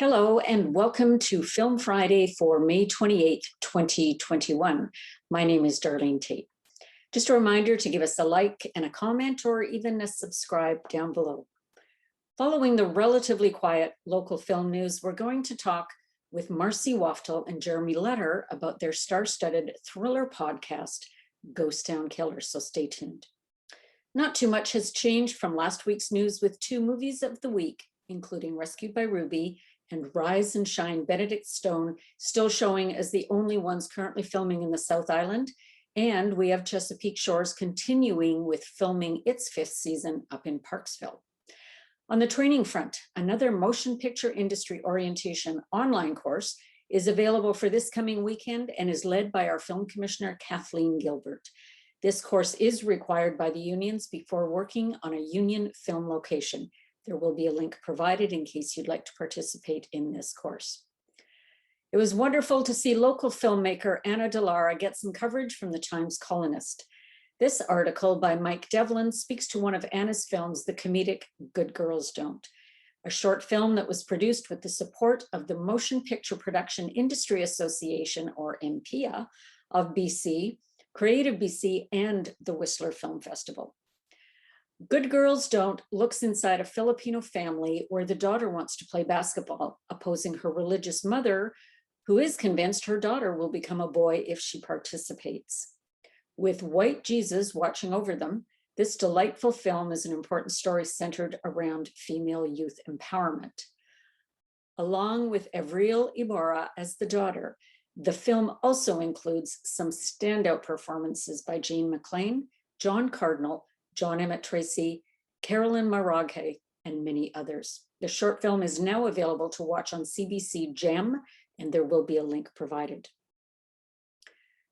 Hello and welcome to Film Friday for May 28th, 2021. My name is Darlene Tate. Just a reminder to give us a like and a comment or even a subscribe down below. Following the relatively quiet local film news, we're going to talk with Marcy Waughtal and Jeremy Lutter about their star-studded thriller podcast, Ghost Town Killer, so stay tuned. Not too much has changed from last week's news with two movies of the week, including Rescued by Ruby and Rise and Shine Benedict Stone still showing as the only ones currently filming in the South Island. And we have Chesapeake Shores continuing with filming its fifth season up in Parksville. On the training front, another motion picture industry orientation online course is available for this coming weekend and is led by our film commissioner, Kathleen Gilbert. This course is required by the unions before working on a union film location. There will be a link provided in case you'd like to participate in this course. It was wonderful to see local filmmaker Anna Delara get some coverage from the Times Colonist. This article by Mike Devlin speaks to one of Anna's films, the comedic Good Girls Don't, a short film that was produced with the support of the Motion Picture Production Industry Association, or MPIA, of BC, Creative BC, and the Whistler Film Festival. Good Girls Don't looks inside a Filipino family where the daughter wants to play basketball, opposing her religious mother, who is convinced her daughter will become a boy if she participates. With white Jesus watching over them, this delightful film is an important story centered around female youth empowerment. Along with Avril Ibarra as the daughter, the film also includes some standout performances by Jean McLean, John Cardinal, John Emmett Tracy, Carolyn Maraghe, and many others. The short film is now available to watch on CBC Gem, and there will be a link provided.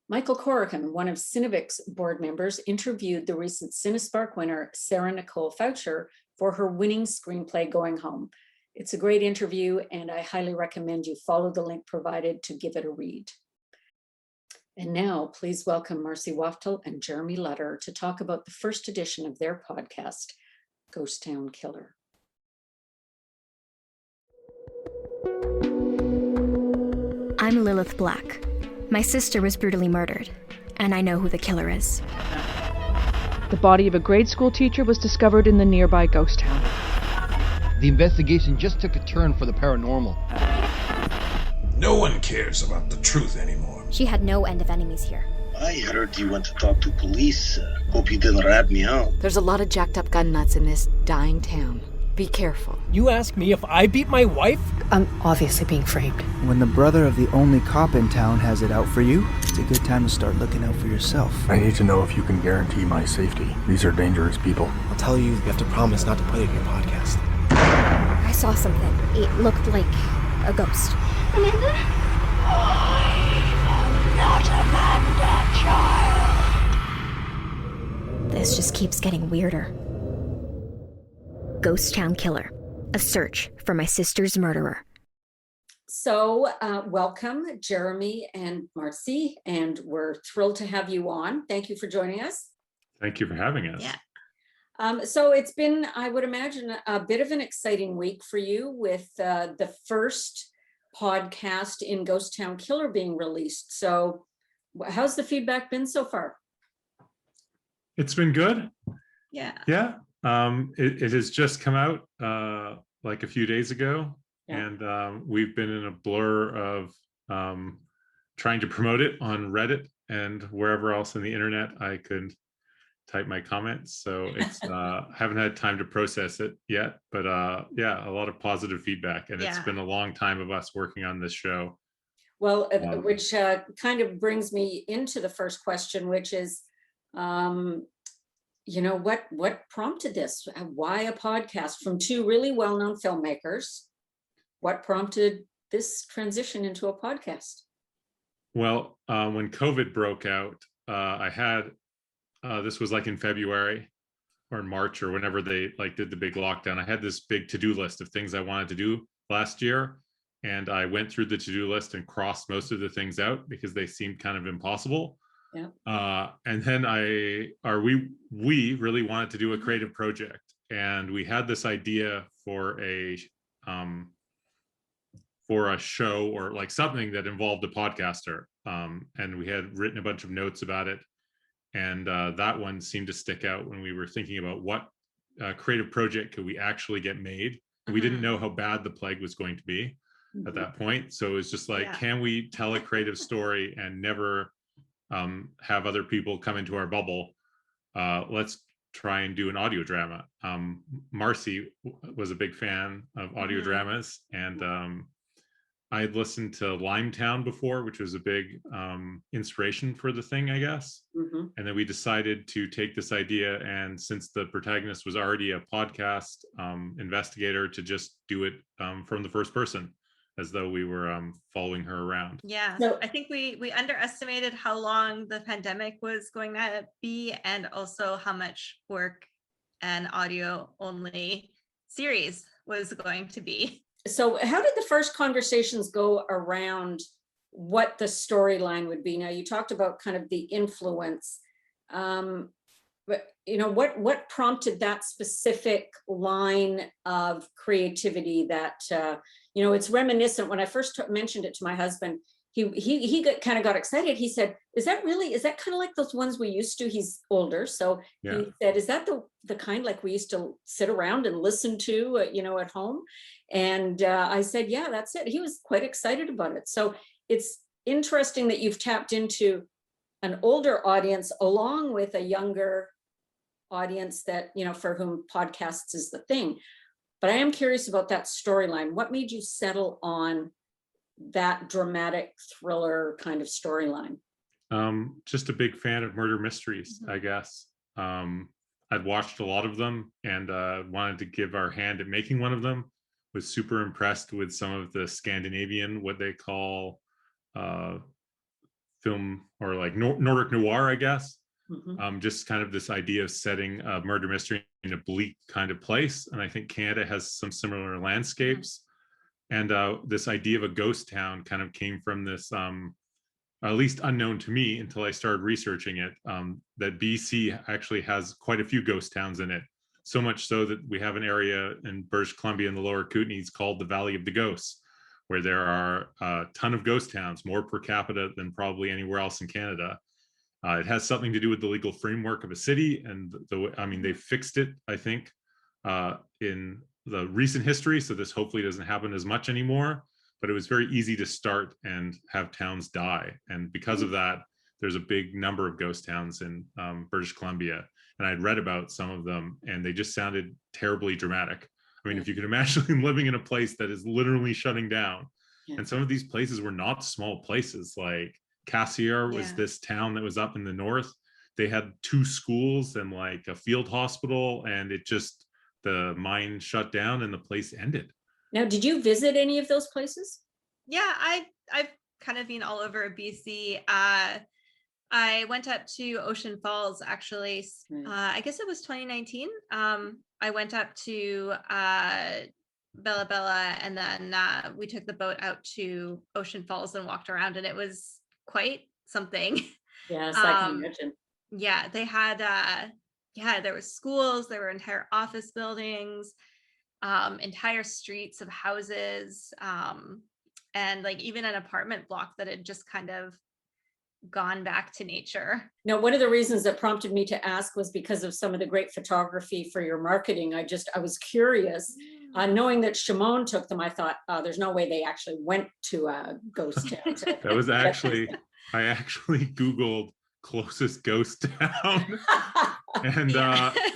Michael Corrigan, one of Cinevic's board members, interviewed the recent CineSpark winner, Sarah Nicole Foucher, for her winning screenplay, Going Home. It's a great interview, and I highly recommend you follow the link provided to give it a read. And now, please welcome Marcy Waughtal and Jeremy Lutter to talk about the first edition of their podcast, Ghost Town Killer. I'm Lilith Black. My sister was brutally murdered, and I know who the killer is. The body of a grade school teacher was discovered in the nearby ghost town. The investigation just took a turn for the paranormal. No one cares about the truth anymore. She had no end of enemies here. I heard you went to talk to police. Hope you didn't rat me out. There's a lot of jacked up gun nuts in this dying town. Be careful. You ask me if I beat my wife? I'm obviously being framed. When the brother of the only cop in town has it out for you, it's a good time to start looking out for yourself. I need to know if you can guarantee my safety. These are dangerous people. I'll tell you, you have to promise not to put it in your podcast. I saw something. It looked like a ghost. Amanda? I'm not Amanda, child. This just keeps getting weirder. Ghost Town Killer, a search for my sister's murderer. So welcome, Jeremy and Marcy, and we're thrilled to have you on. Thank you for joining us. Thank you for having us. Yeah. So it's been, I would imagine, a bit of an exciting week for you with the first podcast in Ghost Town Killer being released. So how's the feedback been so far? It's been good. Yeah. Yeah. It has just come out like a few days ago, and we've been in a blur of trying to promote it on Reddit and wherever else in the internet I could type my comments. So it's haven't had time to process it yet, but yeah, a lot of positive feedback, and it's been a long time of us working on this show. Well, which kind of brings me into the first question, which is, you know, what prompted this? Why a podcast from two really well-known filmmakers? What prompted this transition into a podcast? Well, when COVID broke out, I had this was like in February or in March or whenever they did the big lockdown. I had this big to-do list of things I wanted to do last year, and I went through the to-do list and crossed most of the things out because they seemed kind of impossible. Yeah. And then we really wanted to do a creative project, and we had this idea for a for a show or like something that involved a podcaster. And we had written a bunch of notes about it. And that one seemed to stick out when we were thinking about what creative project could we actually get made. We didn't know how bad the plague was going to be at that point. So it was just like, can we tell a creative story and never have other people come into our bubble? Let's try and do an audio drama. Marcy was a big fan of audio dramas, and I had listened to Limetown before, which was a big inspiration for the thing, I guess. And then we decided to take this idea, and since the protagonist was already a podcast investigator, to just do it from the first person, as though we were following her around. Yeah, so I think we underestimated how long the pandemic was going to be, and also how much work an audio only series was going to be. So how did the first conversations go around what the storyline would be? Now, you talked about kind of the influence, but what prompted that specific line of creativity that, it's reminiscent. When I first mentioned it to my husband, he got excited. He said, is that kind of like those ones we used to? He's older. So he said, is that the kind like we used to sit around and listen to, at home? And I said, yeah, that's it. He was quite excited about it. So it's interesting that you've tapped into an older audience along with a younger audience that, for whom podcasts is the thing. But I am curious about that storyline. What made you settle on that dramatic thriller kind of storyline? Just a big fan of murder mysteries, I guess. I'd watched a lot of them and wanted to give our hand at making one of them. Was super impressed with some of the Scandinavian, what they call film, or like Nordic noir, I guess. Just kind of this idea of setting a murder mystery in a bleak kind of place. And I think Canada has some similar landscapes. And this idea of a ghost town kind of came from this, at least unknown to me until I started researching it, that BC actually has quite a few ghost towns in it. So much so that we have an area in British Columbia in the Lower Kootenays called the Valley of the Ghosts, where there are a ton of ghost towns, more per capita than probably anywhere else in Canada. It has something to do with the legal framework of a city, and they fixed it, I think, in the recent history, so this hopefully doesn't happen as much anymore. But it was very easy to start and have towns die, and because of that, there's a big number of ghost towns in British Columbia. And I'd read about some of them, and they just sounded terribly dramatic. I mean, if you can imagine living in a place that is literally shutting down, and some of these places were not small places. Like Cassiar was this town that was up in the north. They had 2 schools and like a field hospital, and the mine shut down and the place ended. Now, did you visit any of those places? Yeah, I've kind of been all over BC. I went up to Ocean Falls, actually. I guess it was 2019. I went up to Bella Bella, and then we took the boat out to Ocean Falls and walked around, and it was quite something. Yes, I can imagine. Yeah, they had, there were schools, there were entire office buildings, entire streets of houses, and like even an apartment block that had just kind of gone back to nature. Now, one of the reasons that prompted me to ask was because of some of the great photography for your marketing. I was curious. Knowing that Shimon took them, I thought, there's no way they actually went to a ghost town. That was actually, I actually Googled closest ghost town. And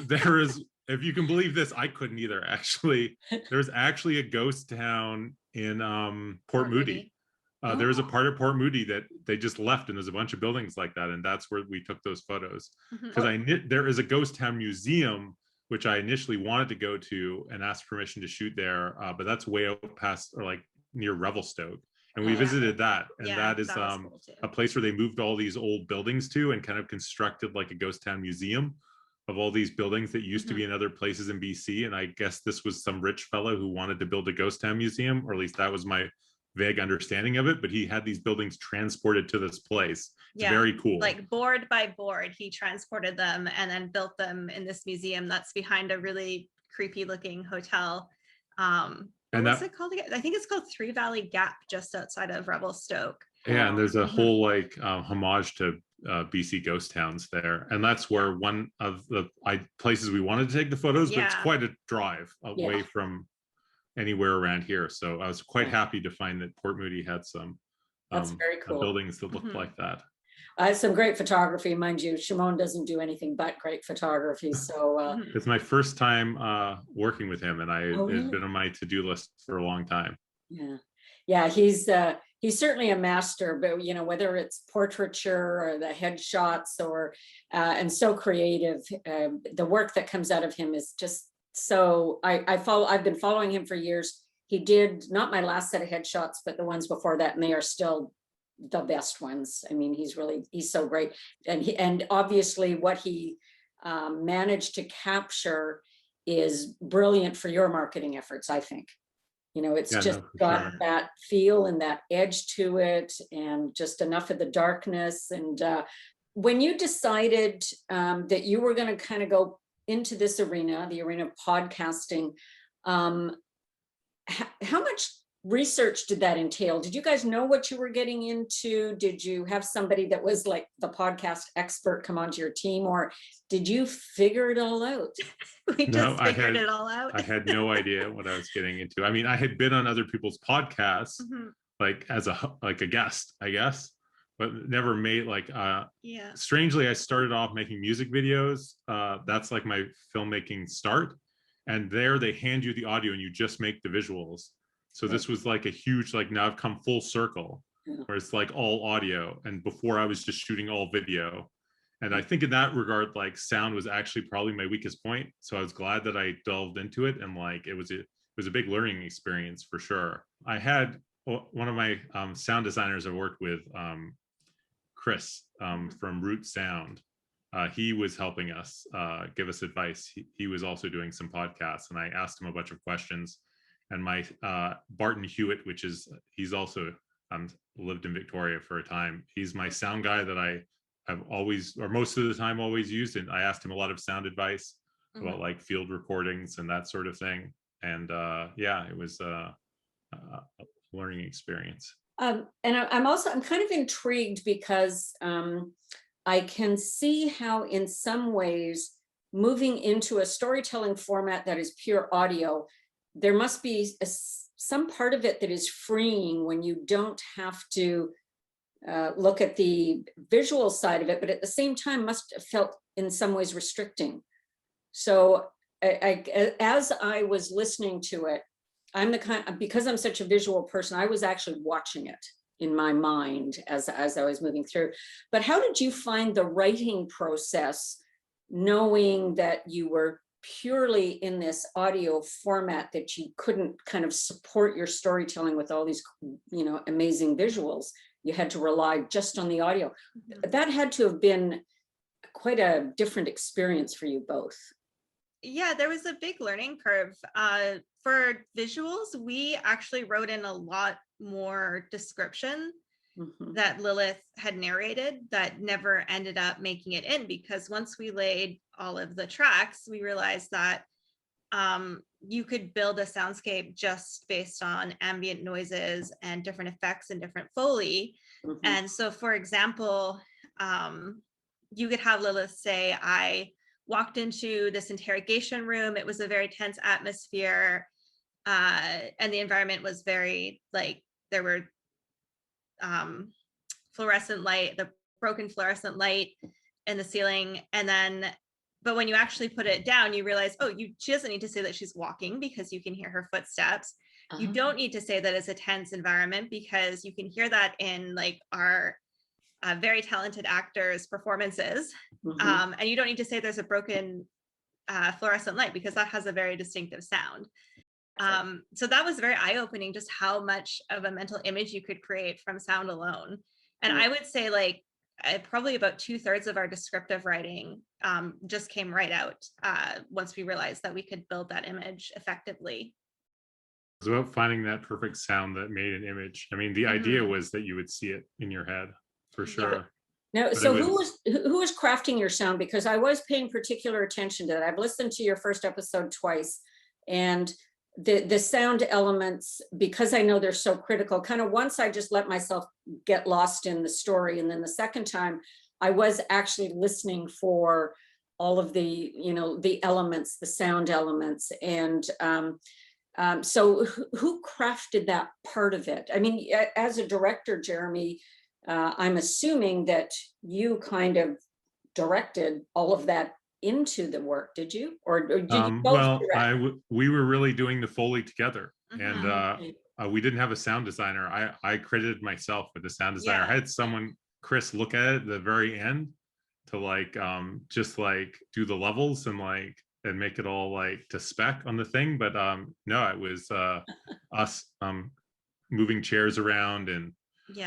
there is, if you can believe this, I couldn't either, actually. There's actually a ghost town in Port Moody. There was a part of Port Moody that they just left, and there's a bunch of buildings like that, and that's where we took those photos. Because there is a ghost town museum, which I initially wanted to go to and ask permission to shoot there, but that's way out past, or like near Revelstoke. And we visited that, and that is cool, a place where they moved all these old buildings to and kind of constructed like a ghost town museum of all these buildings that used to be in other places in BC. And I guess this was some rich fellow who wanted to build a ghost town museum, or at least that was my vague understanding of it, but he had these buildings transported to this place. It's very cool. Like board by board, he transported them and then built them in this museum that's behind a really creepy looking hotel. And what's it called again? I think it's called Three Valley Gap, just outside of Revelstoke. Yeah, and there's a whole like homage to BC ghost towns there, and that's where one of the places we wanted to take the photos, but it's quite a drive away from anywhere around here. So I was quite happy to find that Port Moody had some that's very cool buildings that looked like that. Some great photography, mind you. Shimon doesn't do anything but great photography. So it's my first time working with him, and it's been on my to-do list for a long time. Yeah, he's certainly a master, but you know, whether it's portraiture or the headshots or and so creative, the work that comes out of him is just so. I've been following him for years. He did not my last set of headshots, but the ones before that, and they are still the best ones. I mean, he's so great, and obviously what he managed to capture is brilliant for your marketing efforts, I think. You know, it's just got that feel and that edge to it, and just enough of the darkness. And when you decided that you were going to kind of go into this arena, the arena of podcasting, how much research did that entail? Did you guys know what you were getting into? Did you have somebody that was like the podcast expert come onto your team, or did you figure it all out? We just figured it all out. I had no idea what I was getting into. I mean, I had been on other people's podcasts, like as a guest, I guess, but never made like strangely, I started off making music videos. That's like my filmmaking start. And there they hand you the audio and you just make the visuals. So this was like a huge, like now I've come full circle where it's like all audio. And before I was just shooting all video. And I think in that regard, like sound was actually probably my weakest point. So I was glad that I delved into it. And like, it was a big learning experience for sure. I had one of my sound designers I worked with, Chris from Root Sound. He was helping us give us advice. He was also doing some podcasts, and I asked him a bunch of questions. And my Barton Hewitt, he's also lived in Victoria for a time. He's my sound guy that I have always, or most of the time, always used. And I asked him a lot of sound advice about like field recordings and that sort of thing. And it was a learning experience. And I'm kind of intrigued because I can see how in some ways moving into a storytelling format that is pure audio, there must be some part of it that is freeing when you don't have to look at the visual side of it, but at the same time must have felt in some ways restricting. So as I was listening to it, because I'm such a visual person, I was actually watching it in my mind as I was moving through. But how did you find the writing process, knowing that you were purely in this audio format, that you couldn't kind of support your storytelling with all these, you know, amazing visuals? You had to rely just on the audio. That had to have been quite a different experience for you both. Yeah, there was a big learning curve. For visuals, we actually wrote in a lot more description that Lilith had narrated that never ended up making it in, because once we laid all of the tracks, we realized that you could build a soundscape just based on ambient noises and different effects and different Foley. And so, for example, you could have Lilith say, I walked into this interrogation room. It was a very tense atmosphere. And the environment was very, like, there were fluorescent light, the broken fluorescent light in the ceiling. And then, but when you actually put it down, you realize, she doesn't need to say that she's walking because you can hear her footsteps. You don't need to say that it's a tense environment because you can hear that in like our very talented actors' performances. And you don't need to say there's a broken fluorescent light because that has a very distinctive sound. So that was very eye-opening, just how much of a mental image you could create from sound alone. And I would say like probably about 2/3 of our descriptive writing just came right out once we realized that we could build that image effectively. It was about finding that perfect sound that made an image. I mean, the idea was that you would see it in your head for sure. Now, so who was crafting your sound? Because I was paying particular attention to that. I've listened to your first episode twice, and the sound elements, because I know they're so critical, kind of once I just let myself get lost in the story. And then the second time I was actually listening for all of the, the elements, the sound elements. And so who crafted that part of it? I mean, as a director, Jeremy, I'm assuming that you kind of directed all of that into the work, did you? Or did you both well, direct? we were really doing the Foley together, and Okay. we didn't have a sound designer. I credited myself with the sound designer. I had someone, Chris, look at it at the very end to like just like do the levels and like and make it all like to spec on the thing. But no, it was us moving chairs around and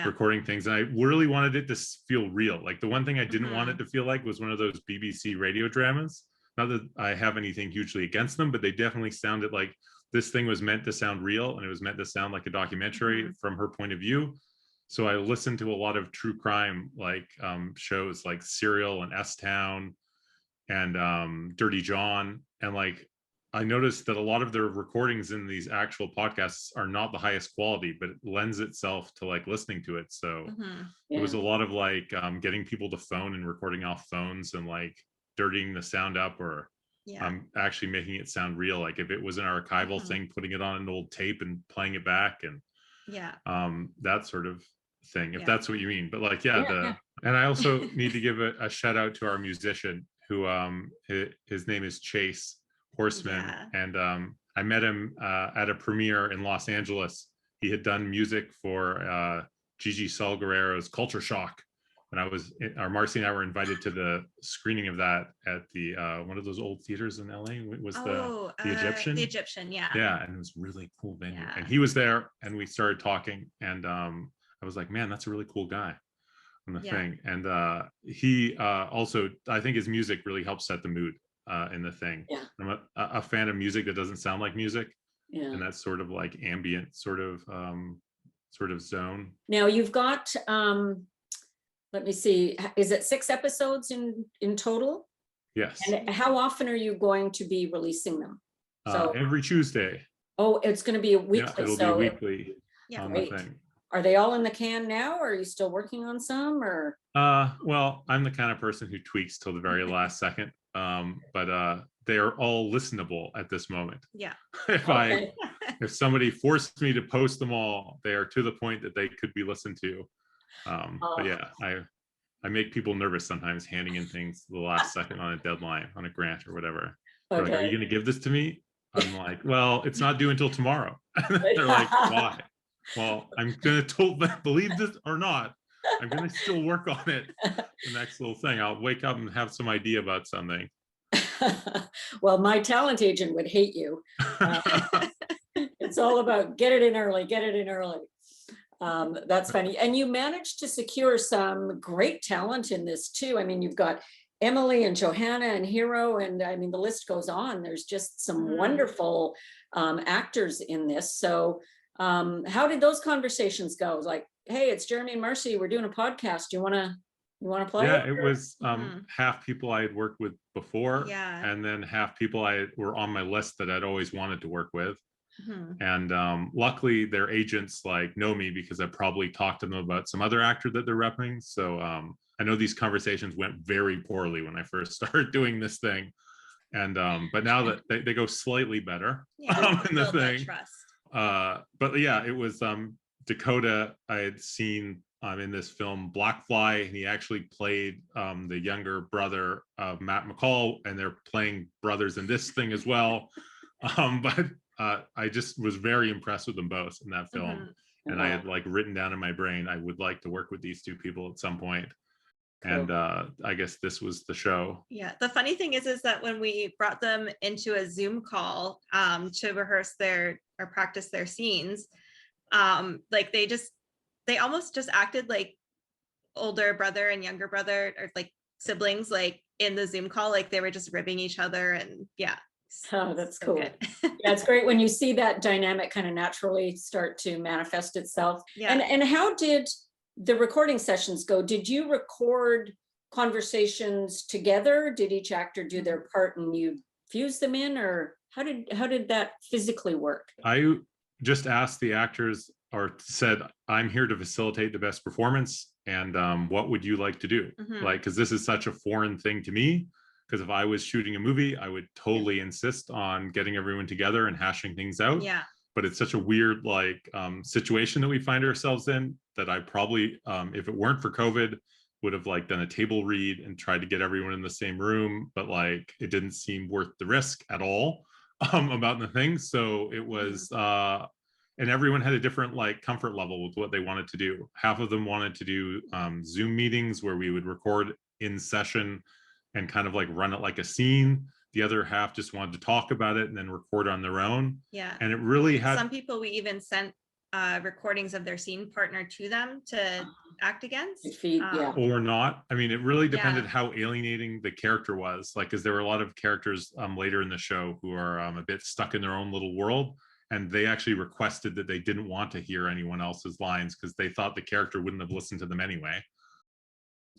recording things. And I really wanted it to feel real. Like the one thing I didn't want it to feel like was one of those BBC radio dramas. Not that I have anything hugely against them, but they definitely sounded like this thing was meant to sound real, and it was meant to sound like a documentary from her point of view. So I listened to a lot of true crime like shows like Serial and S-Town and Dirty John. And like I noticed that a lot of their recordings in these actual podcasts are not the highest quality, but it lends itself to like listening to it. So it was a lot of like getting people to phone and recording off phones and like dirtying the sound up, or actually making it sound real. Like if it was an archival thing, putting it on an old tape and playing it back, and that sort of thing, if that's what you mean. But like and I also need to give a shout out to our musician who his name is Chase Horseman, and I met him at a premiere in Los Angeles. He had done music for Gigi Salguero's Culture Shock, and Marcy and I were invited to the screening of that at the one of those old theaters in LA. Was the Egyptian? The Egyptian, yeah, and it was a really cool venue. And he was there, and we started talking, and I was like, man, that's a really cool guy on the thing. And he also, I think his music really helps set the mood in the thing. I'm a fan of music that doesn't sound like music, and that's sort of like ambient sort of zone. Now you've got let me see, is it 6 episodes in total? Yes. And how often are you going to be releasing them? So every Tuesday. Oh, it's going to be a weekly. It'll be weekly on the thing. Are they all in the can now, or are you still working on some? Or well, I'm the kind of person who tweaks till the very last second, but they are all listenable at this moment. If somebody forced me to post them all, they are to the point that they could be listened to. But yeah, I make people nervous sometimes handing in things the last second on a deadline, on a grant or whatever. Like, are you going to give this to me? I'm like, well, it's not due until tomorrow. They're like, why? Well, I'm going to believe this or not, I'm going to still work on it. The next little thing, I'll wake up and have some idea about something. Well, my talent agent would hate you. It's all about get it in early, get it in early. That's funny. And you managed to secure some great talent in this too. I mean, you've got Emily and Johanna and Hero, and I mean, the list goes on. There's just some wonderful actors in this. So how did those conversations go? Like, hey, it's Jeremy and Marcy, we're doing a podcast. You want to play? Yeah, it was half people I had worked with before, and then half people were on my list that I'd always wanted to work with. And luckily their agents like know me because I probably talked to them about some other actor that they're repping. So I know these conversations went very poorly when I first started doing this thing, and but now that they go slightly better in the thing. But yeah, it was Dakota I had seen in this film Blackfly, and he actually played the younger brother of Matt McCall, and they're playing brothers in this thing as well. But I just was very impressed with them both in that film. And I had like written down in my brain, I would like to work with these 2 people at some point. And I guess this was the show. Yeah, the funny thing is that when we brought them into a Zoom call to rehearse or practice their scenes, like they almost just acted like older brother and younger brother, or like siblings, like in the Zoom call, like they were just ribbing each other. And oh, that's so cool. Yeah, it's great when you see that dynamic kind of naturally start to manifest itself. And how did the recording sessions go? Did you record conversations together? Did each actor do their part and you fuse them in, or how did that physically work? I just asked the actors, or said, I'm here to facilitate the best performance, and what would you like to do? Like, because this is such a foreign thing to me, because if I was shooting a movie, I would totally insist on getting everyone together and hashing things out. Yeah. But it's such a weird situation that we find ourselves in, that I probably, if it weren't for COVID, would have like done a table read and tried to get everyone in the same room, but like it didn't seem worth the risk at all about the thing. So it was and everyone had a different like comfort level with what they wanted to do. Half of them wanted to do Zoom meetings where we would record in session and kind of like run it like a scene. The other half just wanted to talk about it and then record on their own. Yeah. And it really had some people, we even sent recordings of their scene partner to them to act against. Or not. I mean, it really depended how alienating the character was. Like, because there were a lot of characters later in the show who are a bit stuck in their own little world. And they actually requested that they didn't want to hear anyone else's lines because they thought the character wouldn't have listened to them anyway.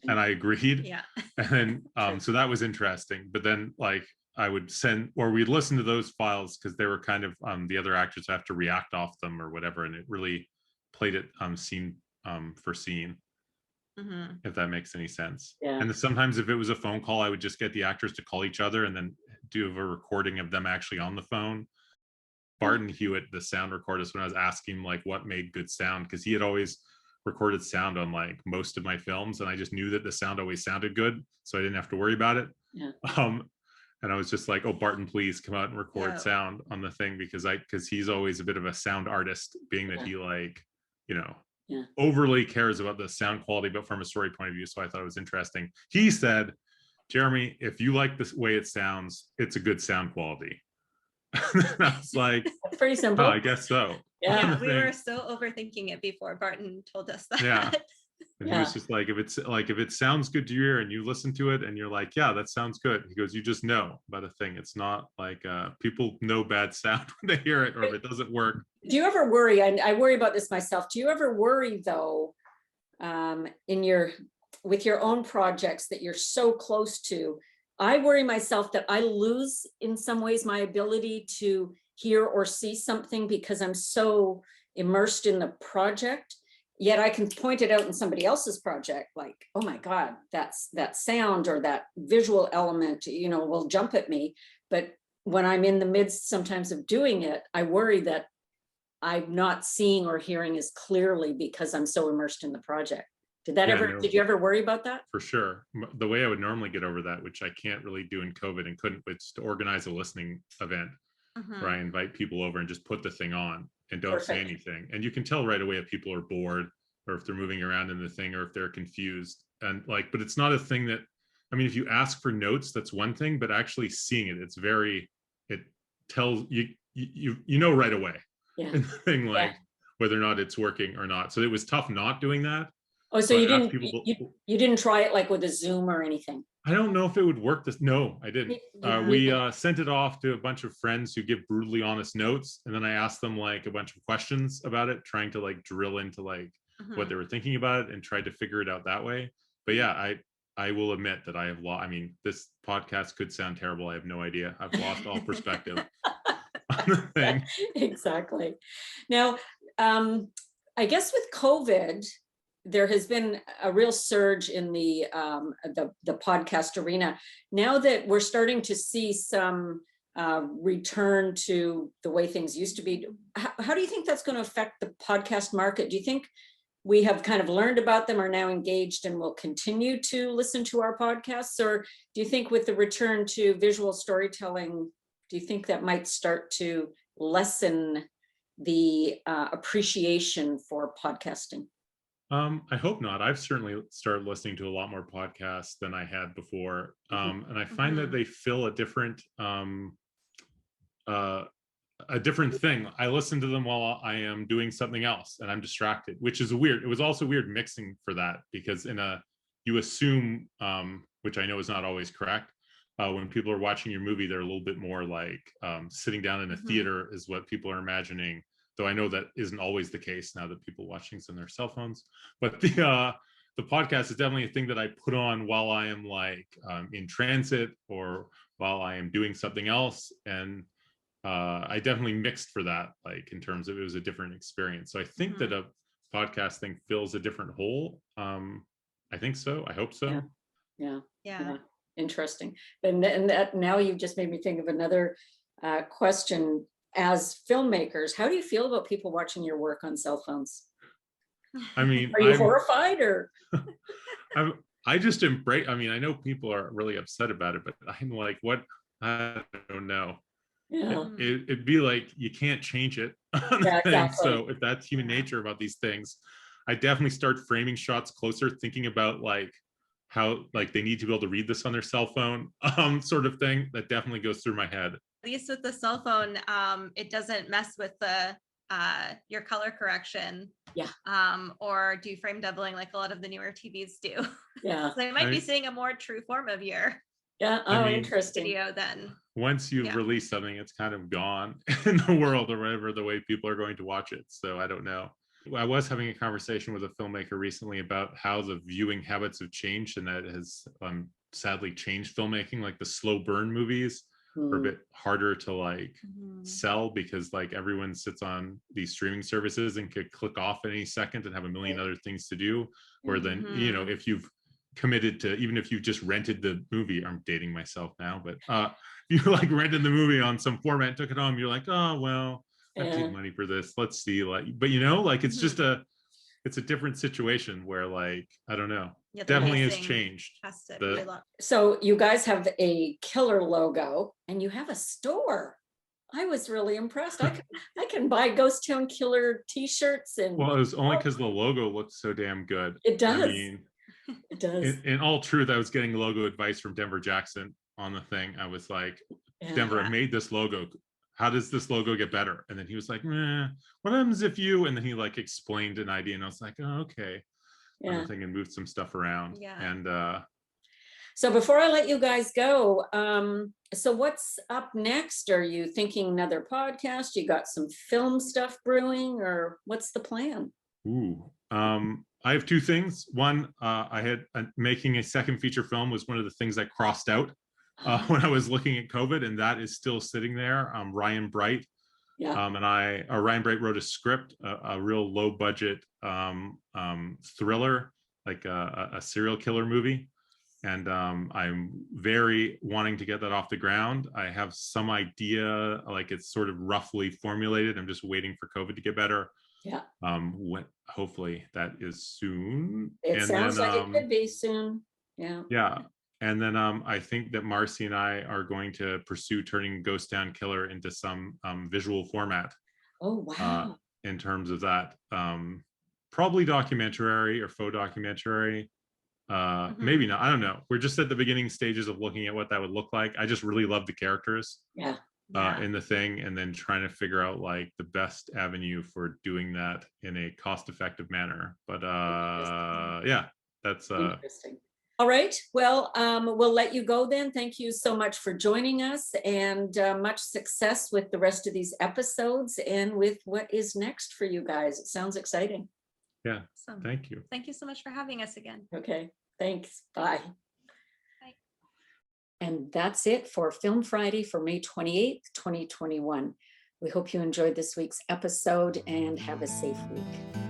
And I agreed. Yeah. And then, so that was interesting. But then like I would send, or we'd listen to those files because they were kind of, the other actors have to react off them or whatever. And it really played it scene for scene, if that makes any sense. Yeah. And sometimes if it was a phone call, I would just get the actors to call each other and then do a recording of them actually on the phone. Barton Hewitt, the sound recordist, when I was asking like what made good sound, because he had always recorded sound on like most of my films, and I just knew that the sound always sounded good, so I didn't have to worry about it. Yeah. And I was just like, oh, Barton, please come out and record sound on the thing, because he's always a bit of a sound artist, being that he like, overly cares about the sound quality, but from a story point of view. So I thought it was interesting. He said, Jeremy, if you like the way it sounds, it's a good sound quality. I was like, that's pretty simple. Oh, I guess so. Yeah, we were so overthinking it before Barton told us that. Yeah. And he was just like, if it sounds good to your ear and you listen to it and you're like, yeah, that sounds good. He goes, you just know about a thing. It's not like people know bad sound when they hear it, or if it doesn't work. Do you ever worry? I worry about this myself. Do you ever worry though, with your own projects that you're so close to? I worry myself that I lose in some ways my ability to hear or see something because I'm so immersed in the project. Yet I can point it out in somebody else's project, like, oh my God, that sound or that visual element, will jump at me. But when I'm in the midst sometimes of doing it, I worry that I'm not seeing or hearing as clearly because I'm so immersed in the project. Did you ever worry about that? For sure. The way I would normally get over that, which I can't really do in COVID and couldn't, was to organize a listening event where I invite people over and just put the thing on and don't say anything. And you can tell right away if people are bored or if they're moving around in the thing or if they're confused. And like, but it's not a thing that, I mean, if you ask for notes, that's one thing, but actually seeing it, it tells you, you know right away. Yeah. And the thing like whether or not it's working or not. So it was tough not doing that. Oh, so you didn't try it like with a Zoom or anything? I don't know if it would work. No, I didn't. We sent it off to a bunch of friends who give brutally honest notes. And then I asked them like a bunch of questions about it, trying to like drill into like what they were thinking about it and tried to figure it out that way. But yeah, I will admit that I have lost, I mean, this podcast could sound terrible. I have no idea. I've lost all perspective on the thing. Exactly. Now, I guess with COVID, there has been a real surge in the podcast arena. Now that we're starting to see some return to the way things used to be, how do you think that's going to affect the podcast market? Do you think we have kind of learned about them, are now engaged, and will continue to listen to our podcasts? Or do you think with the return to visual storytelling, do you think that might start to lessen the appreciation for podcasting? I hope not. I've certainly started listening to a lot more podcasts than I had before. And I find that they fill a different thing. I listen to them while I am doing something else and I'm distracted, which is weird. It was also weird mixing for that, because you assume, which I know is not always correct, when people are watching your movie, they're a little bit more like sitting down in a theater is what people are imagining. Though I know that isn't always the case now that people watch things on their cell phones. But the podcast is definitely a thing that I put on while I am like in transit or while I am doing something else. And I definitely mixed for that, like in terms of it was a different experience. So I think that a podcast thing fills a different hole. I think so. I hope so. Yeah. Interesting. And that now you've just made me think of another question. As filmmakers, how do you feel about people watching your work on cell phones? I mean, are you horrified or? I just embrace. I mean, I know people are really upset about it, but I'm like, what? I don't know. Yeah. It'd be like you can't change it. Yeah, exactly. So if that's human nature about these things, I definitely start framing shots closer, thinking about like how like they need to be able to read this on their cell phone, sort of thing. That definitely goes through my head. At least with the cell phone, it doesn't mess with the your color correction. Yeah. Or do frame doubling like a lot of the newer TVs do. Yeah. So they might be seeing a more true form of your interesting video then. Once you've released something, it's kind of gone in the world or whatever the way people are going to watch it. So I don't know. I was having a conversation with a filmmaker recently about how the viewing habits have changed, and that has sadly changed filmmaking. Like the slow burn movies are a bit harder to like sell because like everyone sits on these streaming services and could click off any second and have a million other things to do. Where then, you know, if you've committed to, even if you just rented the movie, I'm dating myself now, but you like rented the movie on some format, took it home, you're like, oh, well, I paid money for this. Let's see. Like, but you know, like it's just it's a different situation where like, I don't know, definitely has changed. So you guys have a killer logo and you have a store. I was really impressed. I can buy Ghost Town Killer t-shirts. And well, it was only because the logo looked so damn good. It does. I mean, it does. In all truth, I was getting logo advice from Denver Jackson on the thing. I was like, Denver, I made this logo. How does this logo get better? And then he was like, what happens if you, and then he like explained an idea and I was like, oh, okay. Yeah. I think and moved some stuff around. Yeah. And so before I let you guys go, so what's up next? Are you thinking another podcast? You got some film stuff brewing, or what's the plan? Ooh, I have two things. One, I had making a second feature film was one of the things I crossed out when I was looking at COVID, and that is still sitting there. Ryan Bright, Ryan Bright wrote a script, a real low budget thriller, like a serial killer movie. And I'm very wanting to get that off the ground. I have some idea, like it's sort of roughly formulated. I'm just waiting for COVID to get better. Yeah. Hopefully that is soon. It sounds like it could be soon. Yeah. Yeah. And then I think that Marcy and I are going to pursue turning Ghost Town Killer into some visual format. Oh, wow. In terms of that, probably documentary or faux documentary. Maybe not. I don't know. We're just at the beginning stages of looking at what that would look like. I just really love the characters in the thing, and then trying to figure out like the best avenue for doing that in a cost-effective manner. But yeah, that's interesting. All right. Well, we'll let you go then. Thank you so much for joining us, and much success with the rest of these episodes and with what is next for you guys. It sounds exciting. Yeah. Awesome. Thank you. Thank you so much for having us again. Okay. Thanks. Bye. Bye. And that's it for Film Friday for May 28th, 2021. We hope you enjoyed this week's episode and have a safe week.